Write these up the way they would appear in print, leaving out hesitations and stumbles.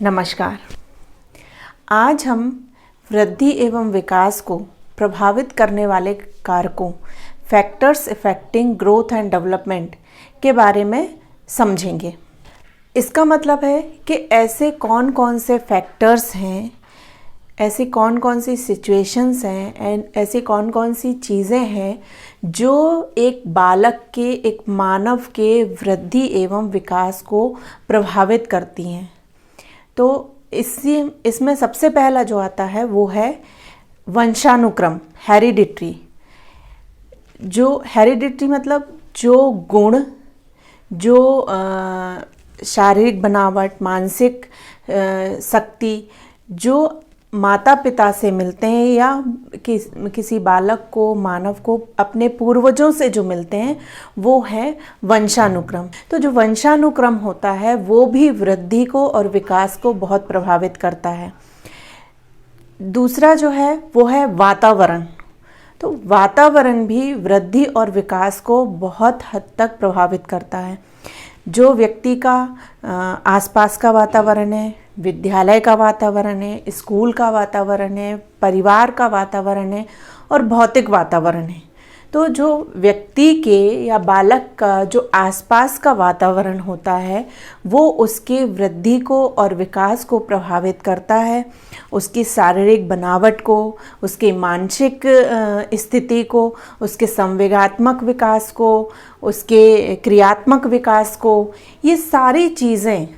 नमस्कार। आज हम वृद्धि एवं विकास को प्रभावित करने वाले कारकों factors affecting growth and development के बारे में समझेंगे। इसका मतलब है कि ऐसे कौन कौन से फैक्टर्स हैं, ऐसी कौन कौन सी सिचुएशंस हैं एंड ऐसी कौन कौन सी चीज़ें हैं जो एक बालक के, एक मानव के वृद्धि एवं विकास को प्रभावित करती हैं। तो इसमें सबसे पहला जो आता है वो है वंशानुक्रम, हेरिडिटरी। जो हेरिडिटरी मतलब जो गुण, जो शारीरिक बनावट, मानसिक शक्ति जो माता पिता से मिलते हैं या किसी बालक को, मानव को अपने पूर्वजों से जो मिलते हैं, वो है वंशानुक्रम। तो जो वंशानुक्रम होता है वो भी वृद्धि को और विकास को बहुत प्रभावित करता है। दूसरा जो है वो है वातावरण। तो वातावरण भी वृद्धि और विकास को बहुत हद तक प्रभावित करता है। जो व्यक्ति का आसपास का वातावरण है, विद्यालय का वातावरण है, स्कूल का वातावरण है, परिवार का वातावरण है और भौतिक वातावरण है। तो जो व्यक्ति के या बालक का जो आसपास का वातावरण होता है वो उसके वृद्धि को और विकास को प्रभावित करता है, उसकी शारीरिक बनावट को, उसके मानसिक स्थिति को, उसके संवेगात्मक विकास को, उसके क्रियात्मक विकास को। ये सारी चीज़ें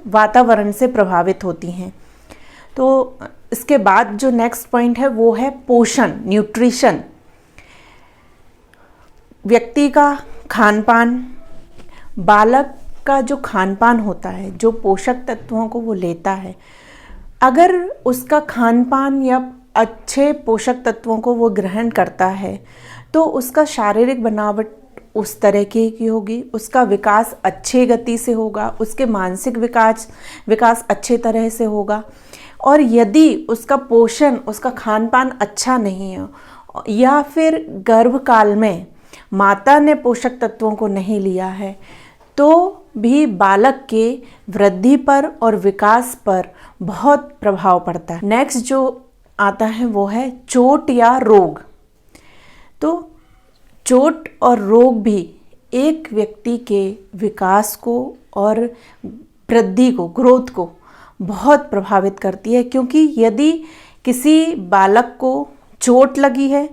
वातावरण से प्रभावित होती हैं। तो इसके बाद जो नेक्स्ट पॉइंट है वो है पोषण, न्यूट्रिशन। व्यक्ति का खान पान, बालक का जो खान पान होता है, जो पोषक तत्वों को वो लेता है, अगर उसका खान पान या अच्छे पोषक तत्वों को वो ग्रहण करता है तो उसका शारीरिक बनावट उस तरह की होगी, उसका विकास अच्छे गति से होगा, उसके मानसिक विकास अच्छे तरह से होगा। और यदि उसका पोषण, उसका खान पान अच्छा नहीं है या फिर गर्भकाल में माता ने पोषक तत्वों को नहीं लिया है तो भी बालक के वृद्धि पर और विकास पर बहुत प्रभाव पड़ता है। नेक्स्ट जो आता है वो है चोट या रोग। तो चोट और रोग भी एक व्यक्ति के विकास को और वृद्धि को, ग्रोथ को बहुत प्रभावित करती है, क्योंकि यदि किसी बालक को चोट लगी है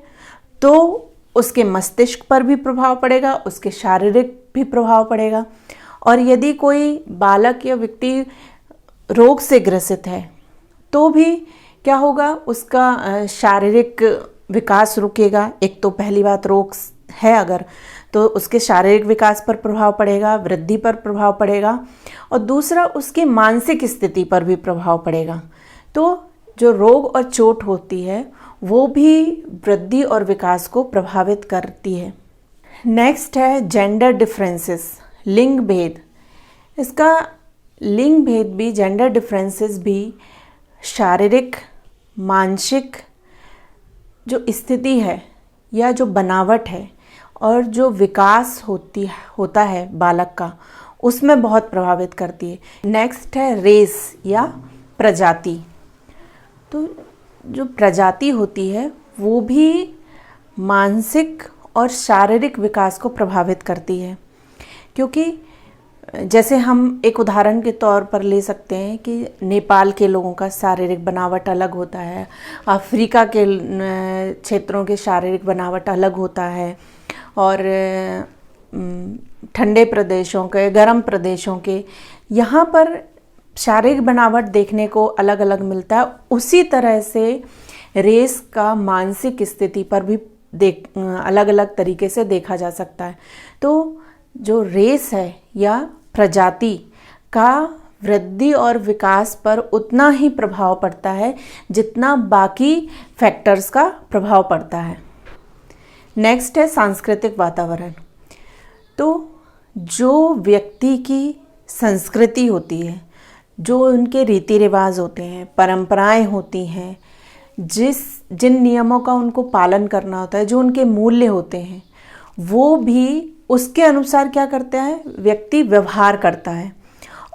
तो उसके मस्तिष्क पर भी प्रभाव पड़ेगा, उसके शारीरिक भी प्रभाव पड़ेगा। और यदि कोई बालक या व्यक्ति रोग से ग्रसित है तो भी क्या होगा, उसका शारीरिक विकास रुकेगा। एक तो पहली बात, रोग है अगर तो उसके शारीरिक विकास पर प्रभाव पड़ेगा, वृद्धि पर प्रभाव पड़ेगा, और दूसरा उसकी मानसिक स्थिति पर भी प्रभाव पड़ेगा। तो जो रोग और चोट होती है वो भी वृद्धि और विकास को प्रभावित करती है। नेक्स्ट है जेंडर डिफरेंसेस, लिंग भेद। इसका लिंग भेद भी, जेंडर डिफरेंसेस भी शारीरिक, मानसिक जो स्थिति है या जो बनावट है और जो विकास होता है बालक का, उसमें बहुत प्रभावित करती है। नेक्स्ट है रेस या प्रजाति। तो जो प्रजाति होती है वो भी मानसिक और शारीरिक विकास को प्रभावित करती है, क्योंकि जैसे हम एक उदाहरण के तौर पर ले सकते हैं कि नेपाल के लोगों का शारीरिक बनावट अलग होता है, अफ्रीका के क्षेत्रों के शारीरिक बनावट अलग होता है, और ठंडे प्रदेशों के, गर्म प्रदेशों के यहाँ पर शारीरिक बनावट देखने को अलग अलग मिलता है। उसी तरह से रेस का मानसिक स्थिति पर भी अलग अलग तरीके से देखा जा सकता है। तो जो रेस है या प्रजाति का वृद्धि और विकास पर उतना ही प्रभाव पड़ता है जितना बाकी फैक्टर्स का प्रभाव पड़ता है। नेक्स्ट है सांस्कृतिक वातावरण। तो जो व्यक्ति की संस्कृति होती है, जो उनके रीति रिवाज होते हैं, परंपराएं होती हैं, जिन नियमों का उनको पालन करना होता है, जो उनके मूल्य होते हैं, वो भी उसके अनुसार क्या करता है, व्यक्ति व्यवहार करता है।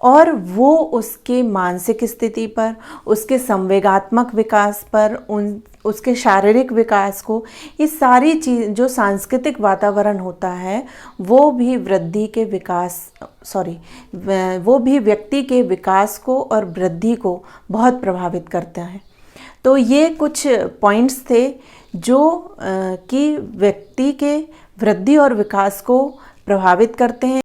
और वो उसके मानसिक स्थिति पर, उसके संवेगात्मक विकास पर, उसके शारीरिक विकास को, ये सारी चीज़ जो सांस्कृतिक वातावरण होता है वो भी वो भी व्यक्ति के विकास को और वृद्धि को बहुत प्रभावित करता है। तो ये कुछ पॉइंट्स थे जो कि व्यक्ति के वृद्धि और विकास को प्रभावित करते हैं।